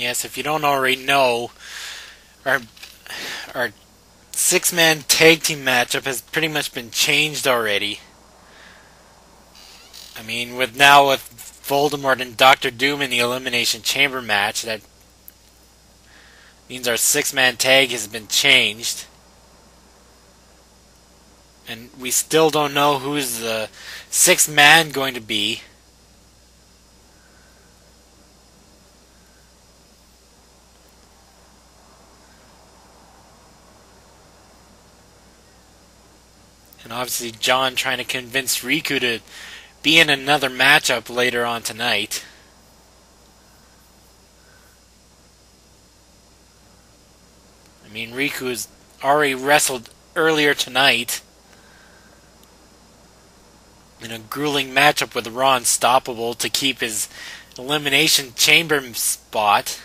yes, if you don't already know, our six-man tag team matchup has pretty much been changed already. I mean, with Voldemort and Doctor Doom in the Elimination Chamber match, that means our six-man tag has been changed. And we still don't know who's the sixth man going to be. And obviously John trying to convince Riku to be in another matchup later on tonight. I mean, Riku's already wrestled earlier tonight in a grueling matchup with Raw Unstoppable to keep his Elimination Chamber spot.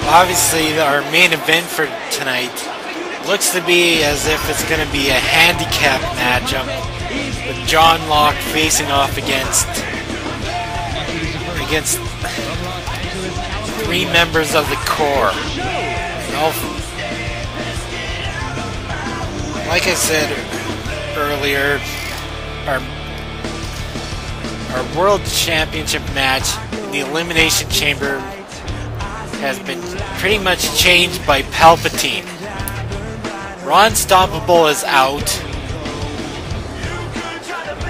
Obviously, our main event for tonight looks to be as if it's going to be a handicap matchup with John Locke facing off against three members of the core. Like I said earlier, our World Championship match in the Elimination Chamber has been pretty much changed by Palpatine. Raw Unstoppable is out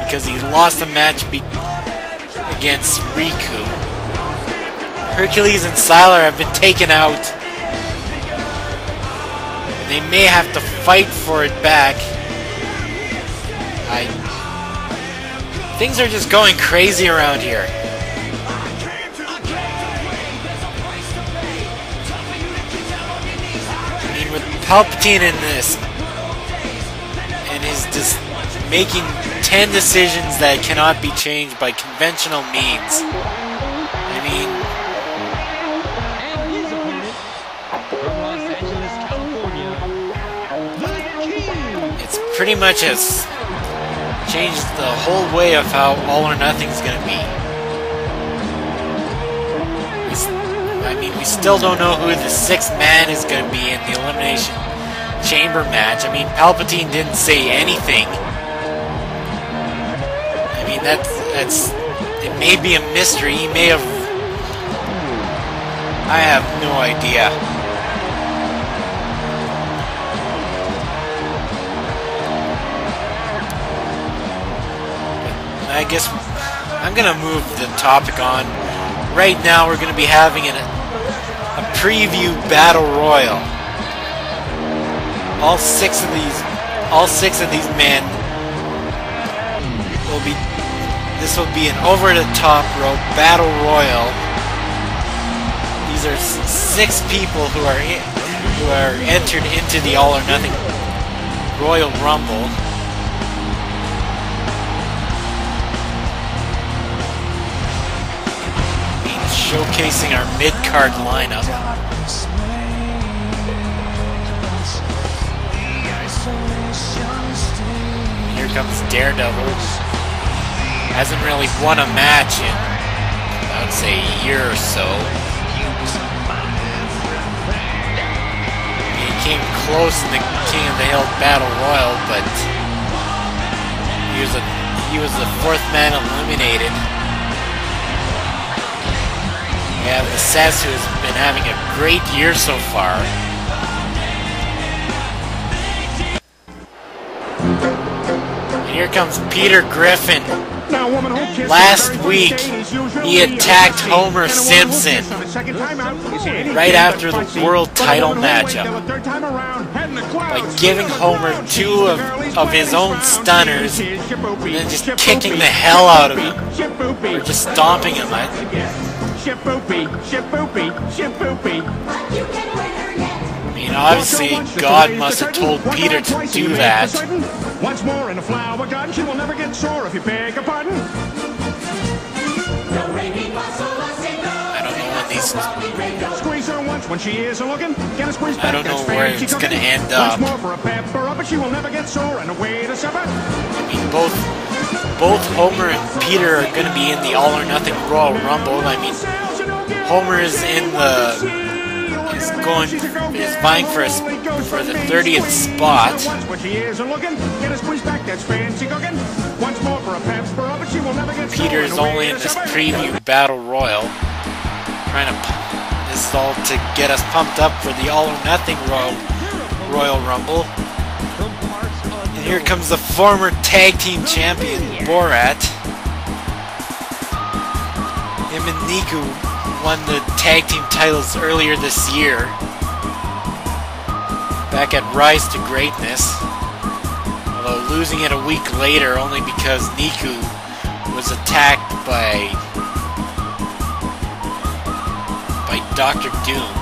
because he lost a match against Riku. Hercules and Sylar have been taken out. They may have to fight for it back. Things are just going crazy around here. Palpatine in this, and is just making 10 decisions that cannot be changed by conventional means. I mean, it's pretty much has changed the whole way of how All or Nothing is going to be. I mean, we still don't know who the sixth man is going to be in the Elimination Chamber match. I mean, Palpatine didn't say anything. I mean, that's it may be a mystery. He may have... I have no idea. I guess I'm going to move the topic on. Right now, we're going to be having a preview battle royal. All six of these men will be. This will be an over-the-top rope battle royal. These are six people who are entered into the All or Nothing Royal Rumble. Showcasing our mid-card lineup. Here comes Daredevil. Hasn't really won a match in, I would say, a year or so. came close in the King of the Hill Battle Royal, but he was the fourth man eliminated. We have the Cess, who has been having a great year so far. And here comes Peter Griffin. Last week, he attacked Homer Simpson right after the world title matchup by giving Homer two of his own stunners and then just kicking the hell out of him, or just stomping him. I mean, obviously, God must have told Peter to do that. Once more in a flower garden, she will never get sore if you beg a pardon. I don't know when these. Squeeze her once when she is looking. Get a squeeze back. I don't know where it's going to end up. Once more for a pepper up, but she will never get sore and away to supper. I mean, both Homer and Peter are going to be in the All or Nothing Royal Rumble. I mean, Homer is in the. Is vying for the 30th spot. Peter is only in this preview battle royal, trying to this is all to get us pumped up for the All or Nothing Royal Rumble. And here comes the former tag team champion Borat. Him and Niku won the tag team titles earlier this year, back at Rise to Greatness, although losing it a week later only because Niku was attacked by Dr. Doom.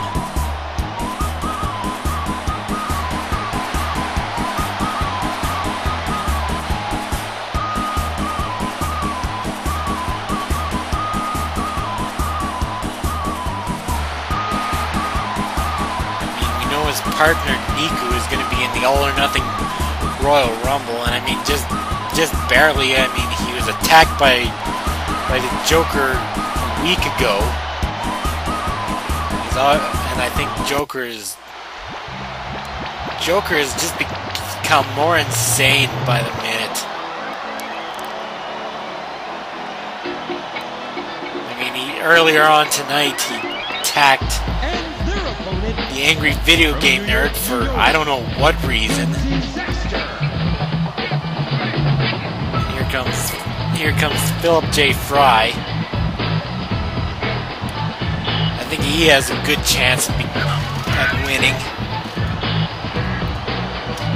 His partner Niku is going to be in the All or Nothing Royal Rumble, and I mean just barely. I mean, he was attacked by the Joker a week ago, and I think Joker has just become more insane by the minute. I mean, earlier on tonight he attacked the angry video game nerd for I don't know what reason. Here comes Philip J. Fry. I think he has a good chance at winning.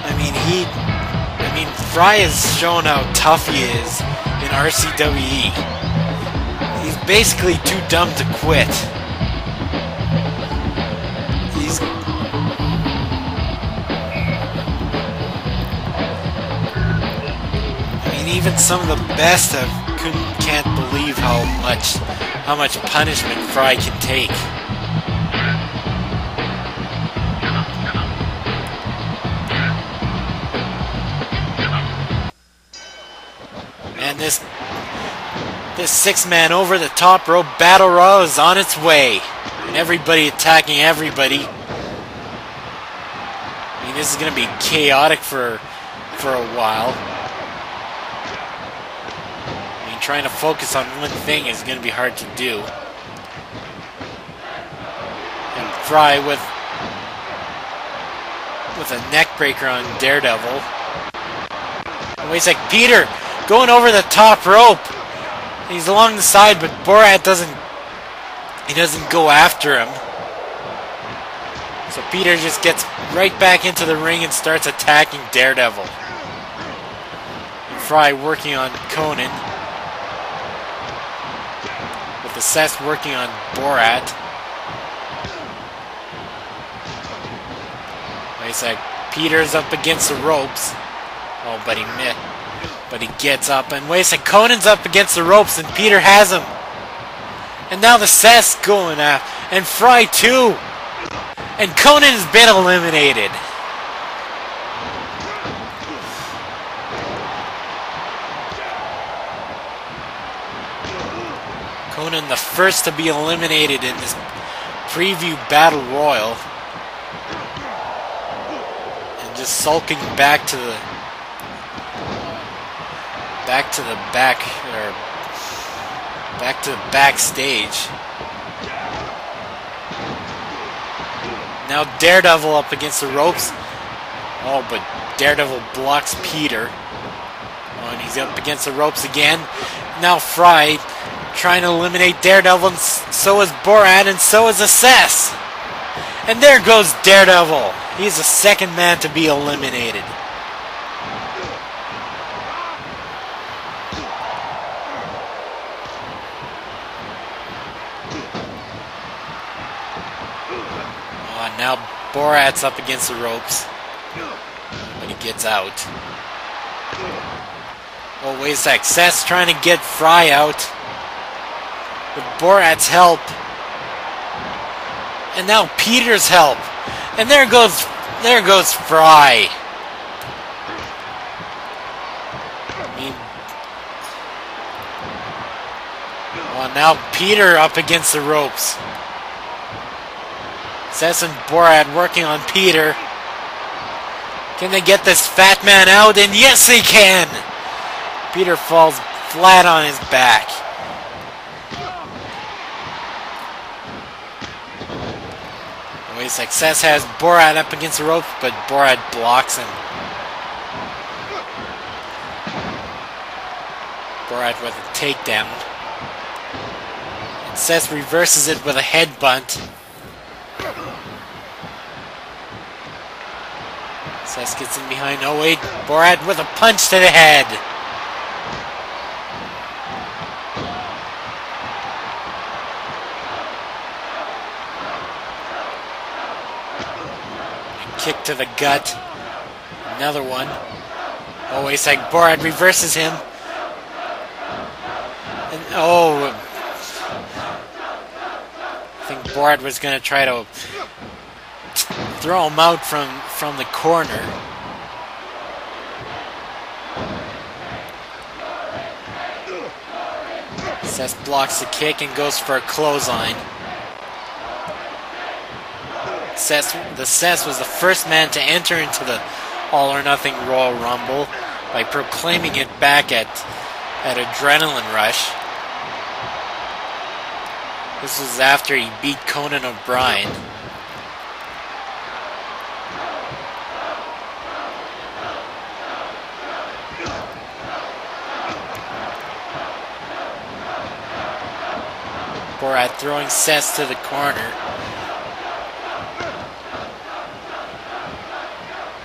I mean, Fry has shown how tough he is in RCWE. He's basically too dumb to quit. Even some of the best can't believe how much punishment Fry can take. And this 6-man over the top rope battle royal is on its way, and everybody attacking everybody. I mean, this is going to be chaotic for a while. Trying to focus on one thing is going to be hard to do. And Fry with a neck breaker on Daredevil. And wait a sec, Peter going over the top rope. He's along the side, but Borat doesn't go after him. So Peter just gets right back into the ring and starts attacking Daredevil. And Fry working on Conan. The Cess working on Borat. Wait a sec. Peter's up against the ropes. Oh, but he gets up. And wait a sec. Conan's up against the ropes, and Peter has him. And now the Cess going after. And Fry too. And Conan has been eliminated. Conan the first to be eliminated in this preview battle royal. just sulking back to the backstage. Now Daredevil up against the ropes. Oh, but Daredevil blocks Peter. Oh, and he's up against the ropes again. Now Fry trying to eliminate Daredevil, and so is Borat, and so is Assess. And there goes Daredevil. He's the second man to be eliminated. Oh, now Borat's up against the ropes. But he gets out. Oh, wait a sec. Seth's trying to get Fry out with Borat's help. And now Peter's help. And there goes Fry. Well, now Peter up against the ropes. Seth and Borat working on Peter. Can they get this fat man out? And yes, they can! Peter falls flat on his back. Wait, Success has Borat up against the rope, but Borat blocks him. Borat with a takedown. And Seth reverses it with a headbutt. Seth gets in behind. Oh wait, Borat with a punch to the head. Kick to the gut. Another one. Oh wait a sec, Borat reverses him. And oh, I think Borat was going to try to throw him out from the corner. Seth blocks the kick and goes for a clothesline. Seth was the first man to enter into the All or Nothing Royal Rumble by proclaiming it back at Adrenaline Rush. This was after he beat Conan O'Brien. Borat throwing Seth to the corner.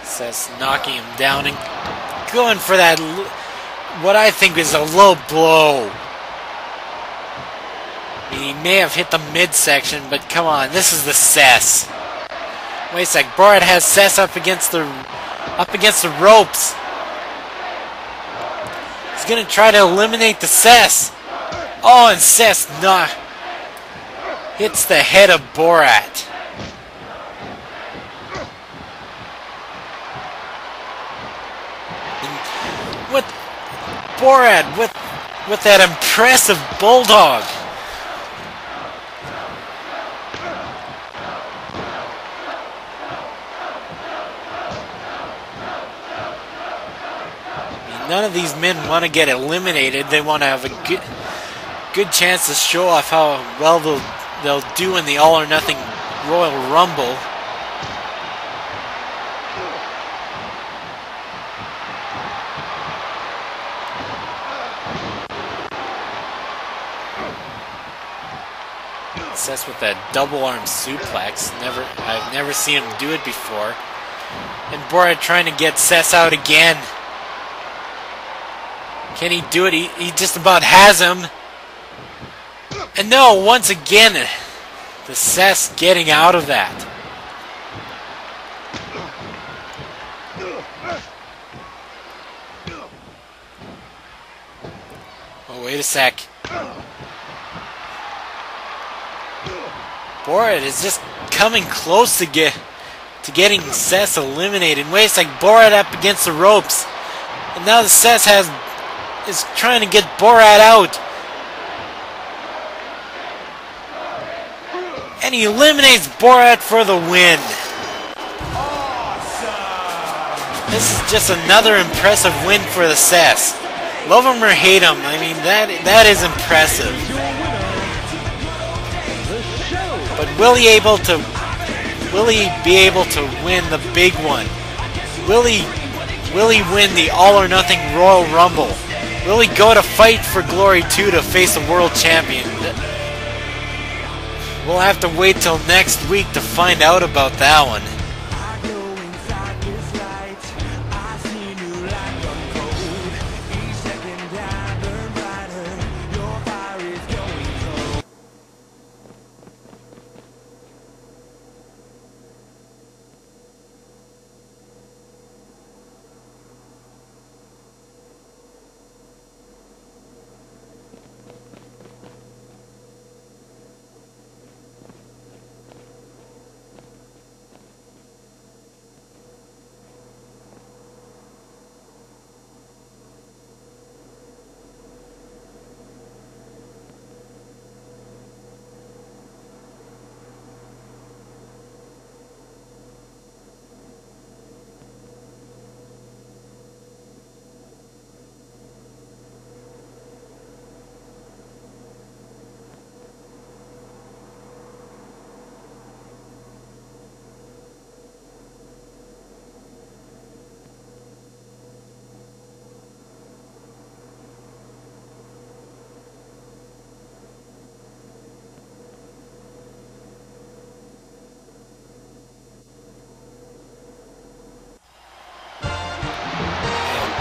Seth knocking him down and going for that, what I think is a low blow. I mean, he may have hit the midsection, but come on, this is the Seth. Wait a sec, Borat has Seth up against the ropes. He's gonna try to eliminate the Seth. Oh, and Seth hits the head of Borat. With Borat with that impressive bulldog. None of these men want to get eliminated. They want to have a good chance to show off how well they'll do in the All or Nothing Royal Rumble. Seth with that double arm suplex. I've never seen him do it before. And Borat trying to get Seth out again. Can he do it? He just about has him. And no, once again, the Seth's getting out of that. Oh, wait a sec. Borat is just coming close to getting Seth eliminated. Wait a sec, Borat up against the ropes. And now the Seth is trying to get Borat out. And he eliminates Borat for the win. Awesome! This is just another impressive win for the Cess. Love him or hate him, I mean that is impressive. But will he be able to win the big one? Will he win the All or Nothing Royal Rumble? Will he go to Fight for Glory 2 to face the world champion? We'll have to wait till next week to find out about that one.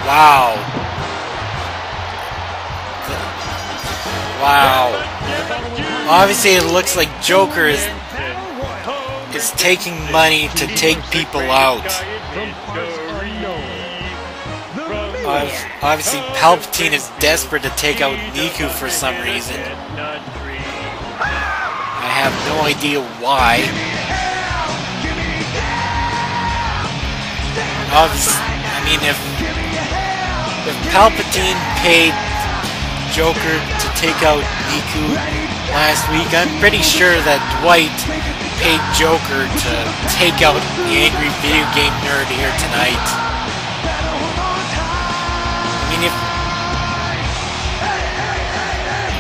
Wow. Wow. Obviously it looks like Joker is taking money to take people out. Obviously Palpatine is desperate to take out Niku for some reason. I have no idea why. Obviously, I mean, if Palpatine paid Joker to take out Niku last week, I'm pretty sure that Dwight paid Joker to take out the angry video game nerd here tonight. I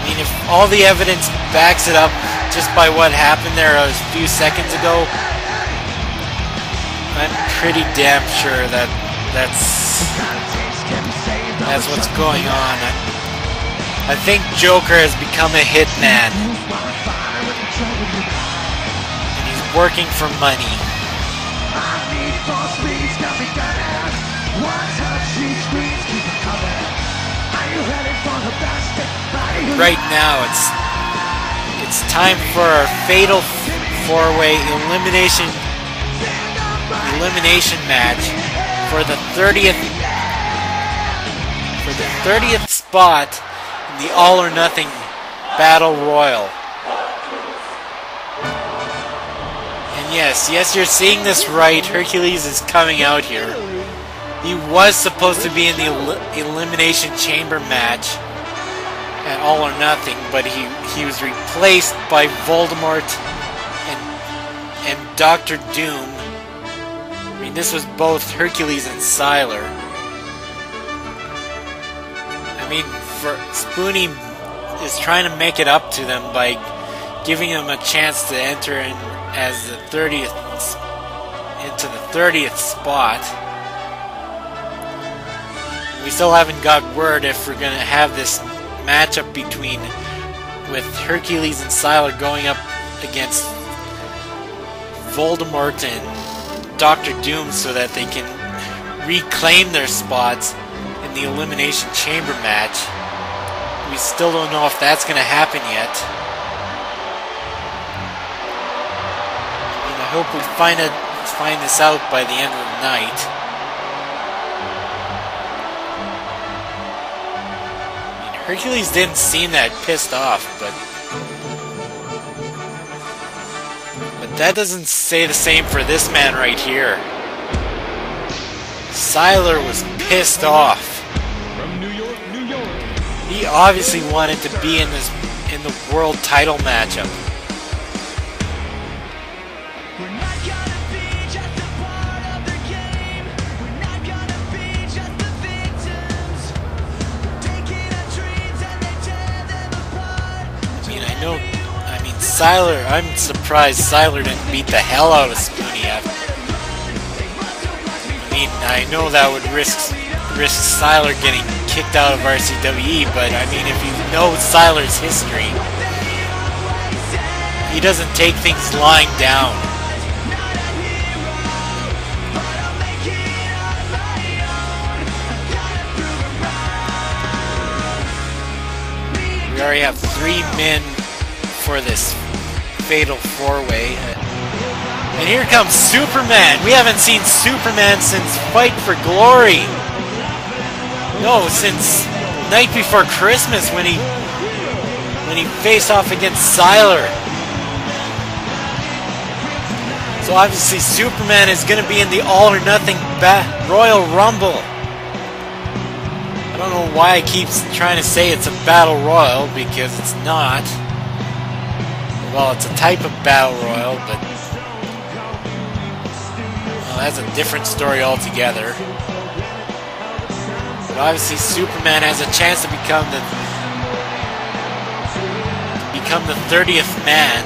mean, if all the evidence backs it up just by what happened there a few seconds ago, I'm pretty damn sure that that's what's going on. I think Joker has become a hitman. And he's working for money. Right now it's time for our fatal four-way elimination match for the 30th spot in the All or Nothing Battle Royal. And yes, you're seeing this right. Hercules is coming out here. He was supposed to be in the Elimination Chamber match at All or Nothing, but he was replaced by Voldemort and Dr. Doom. I mean, this was both Hercules and Xylar. I mean, Spoonie is trying to make it up to them by giving them a chance to enter in as the 30th spot. We still haven't got word if we're gonna have this matchup with Hercules and Xylar going up against Voldemort and Dr. Doom so that they can reclaim their spots in the Elimination Chamber match. We still don't know if that's going to happen yet. And I hope we find this out by the end of the night. I mean, Hercules didn't seem that pissed off, but that doesn't say the same for this man right here. Xylar was pissed off. He obviously wanted to be in the world title matchup. I'm surprised Xyler didn't beat the hell out of Spoonie. I mean, I know that would risk Xyler getting kicked out of RCWE, but I mean, if you know Xyler's history, he doesn't take things lying down. We already have 3 men for this fatal 4-way. And here comes Superman. We haven't seen Superman since Fight for Glory. No, since Night Before Christmas when he faced off against Xyler. So obviously Superman is going to be in the All or Nothing Royal Rumble. I don't know why I keep trying to say it's a Battle Royal, because it's not. Well, it's a type of Battle Royal, but well, that's a different story altogether. But obviously Superman has a chance to become the 30th man.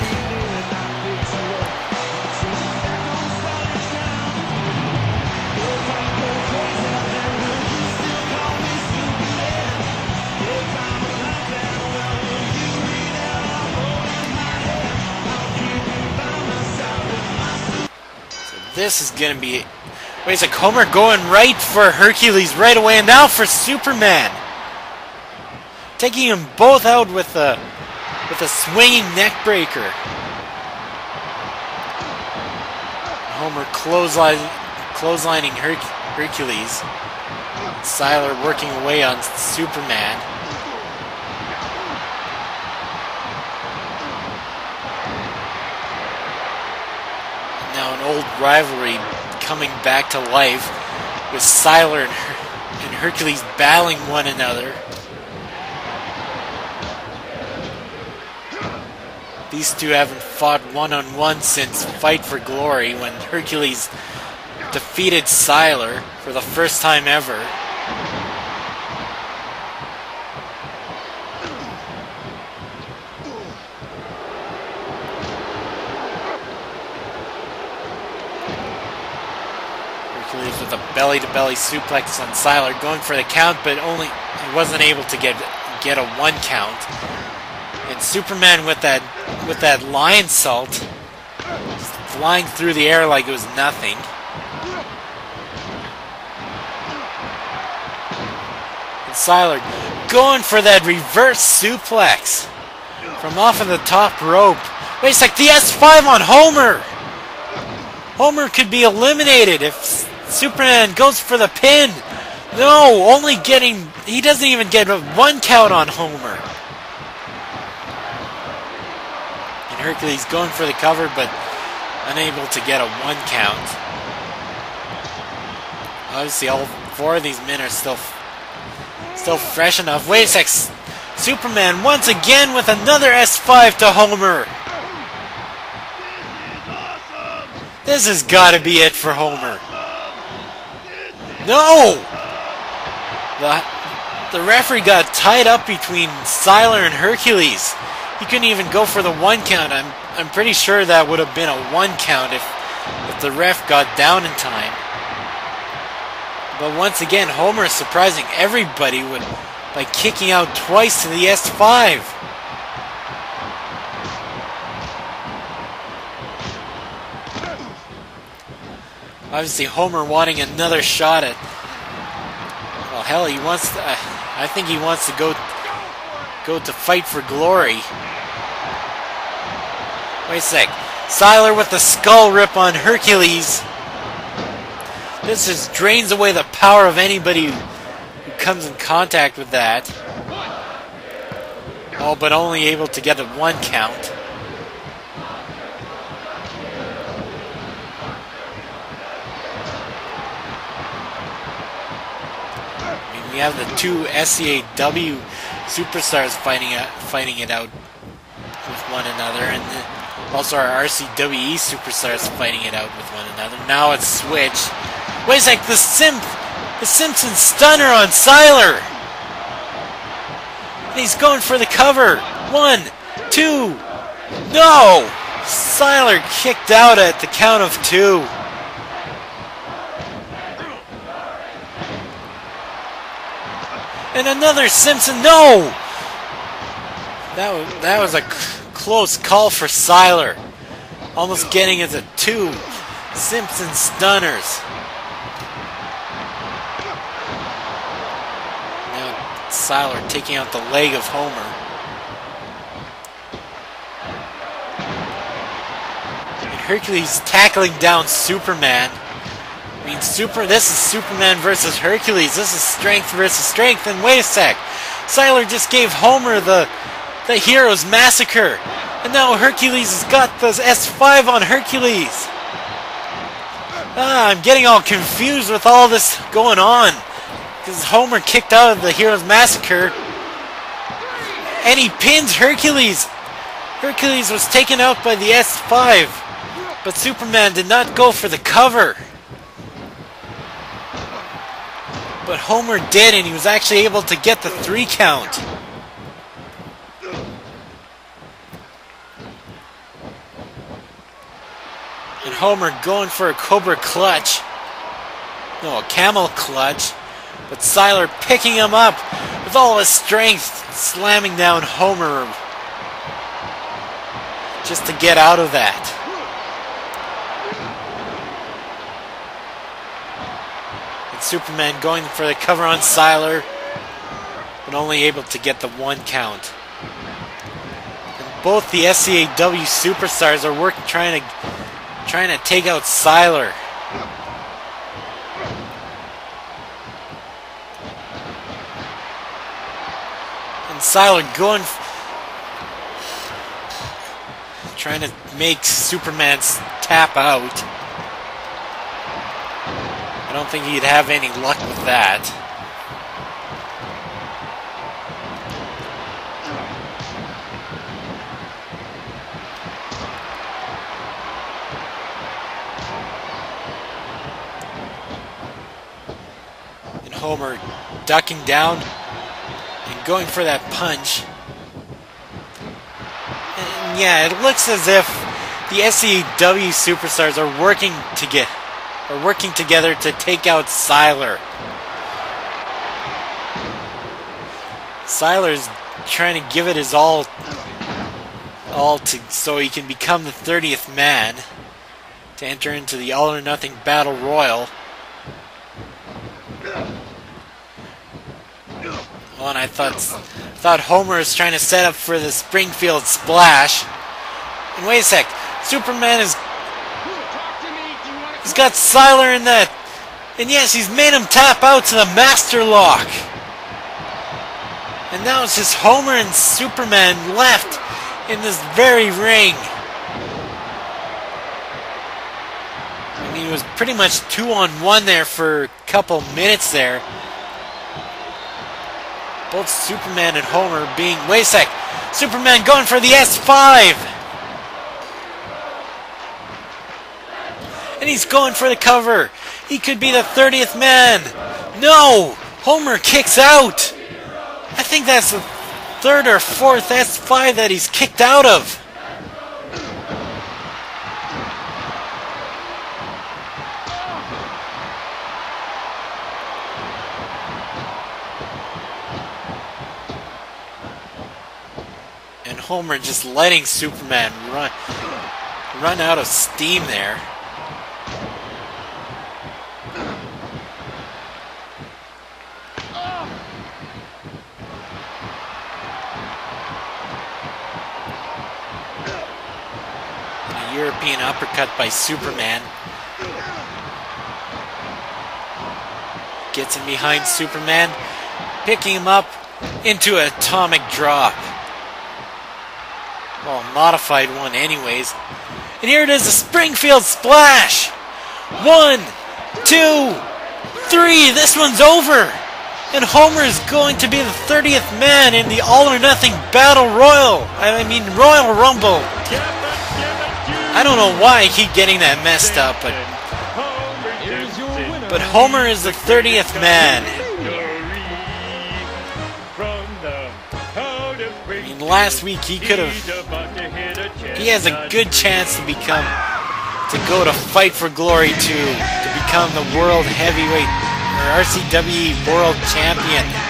This is going to be... Wait a sec, Homer going right for Hercules right away, and now for Superman. Taking them both out with a swinging neck breaker. Homer clotheslining Hercules. Xyler working away on Superman. Now an old rivalry coming back to life with Xyler and Hercules battling one another. These two haven't fought one-on-one since Fight for Glory, when Hercules defeated Xyler for the first time ever. Hercules with a belly-to-belly suplex on Xyler, going for the count, but he wasn't able to get a 1 count. And Superman with that lion salt, flying through the air like it was nothing. And Xyler going for that reverse suplex from off of the top rope. Wait a sec, the S5 on Homer! Homer could be eliminated if Superman goes for the pin. No, he doesn't even get a 1 count on Homer. And Hercules going for the cover, but unable to get a 1 count. Obviously, all 4 of these men are still fresh enough. Wait a sec, Superman once again with another S5 to Homer. This has got to be it for Homer. No! The referee got tied up between Xyler and Hercules. He couldn't even go for the 1 count. I'm pretty sure that would have been a 1 count if the ref got down in time. But once again, Homer is surprising everybody by kicking out twice to the S5. Obviously, Homer wanting another shot at... Well, hell, he wants to... I think he wants to go to Fight for Glory. Wait a sec. Xyler with the skull rip on Hercules. This just drains away the power of anybody who comes in contact with that. Oh, but only able to get a 1 count. We have the 2 SCAW superstars fighting it out with one another, and also our RCWE superstars fighting it out with one another. Now it's switched. Wait a sec, the Simpson stunner on Xyler. And he's going for the cover. 1, 2. No! Seiler kicked out at the count of 2. And another Simpson. No! That was a close call for Seiler. Almost getting it to 2 Simpson stunners. Now Seiler taking out the leg of Homer. And Hercules tackling down Superman. I mean, this is Superman versus Hercules. This is strength versus strength. And wait a sec. Seiler just gave Homer the Heroes Massacre. And now Hercules has got the S5 on Hercules. I'm getting all confused with all this going on. Because Homer kicked out of the Heroes Massacre. And he pins Hercules. Hercules was taken out by the S5. But Superman did not go for the cover. But Homer did, and he was actually able to get the 3 count. And Homer going for a Cobra clutch. No, a Camel clutch. But Seiler picking him up with all his strength, slamming down Homer just to get out of that. And Superman going for the cover on Seiler, but only able to get the 1 count. And both the SCAW superstars are trying to take out Seiler. And Seiler trying to make Superman tap out. I don't think he'd have any luck with that. And Homer ducking down and going for that punch. And yeah, it looks as if the SCAW superstars are working together to take out Seiler. Seiler's trying to give it his all so he can become the 30th man to enter into the All or Nothing Battle Royal. Oh, and I thought Homer was trying to set up for the Springfield Splash. And wait a sec, Superman he's got Seiler in that. And yes, he's made him tap out to the Master Lock. And now it's just Homer and Superman left in this very ring. I mean, it was pretty much 2-on-1 there for a couple minutes there. Both Superman and Homer being... Wait a sec. Superman going for the S5. And he's going for the cover. He could be the 30th man. No! Homer kicks out. I think that's the 3rd or 4th S5 that he's kicked out of. And Homer just letting Superman run out of steam there. European uppercut by Superman. Gets in behind Superman, picking him up into an atomic drop. Well, a modified one anyways. And here it is, a Springfield Splash! 1, 2, 3, this one's over! And Homer is going to be the 30th man in the All or Nothing Battle Royal. I mean, Royal Rumble. I don't know why I keep getting that messed up, but Homer is the 30th man. I mean, last week he could have... He has a good chance to become... to go to Fight for Glory 2, to become the World Heavyweight, or RCW World Champion.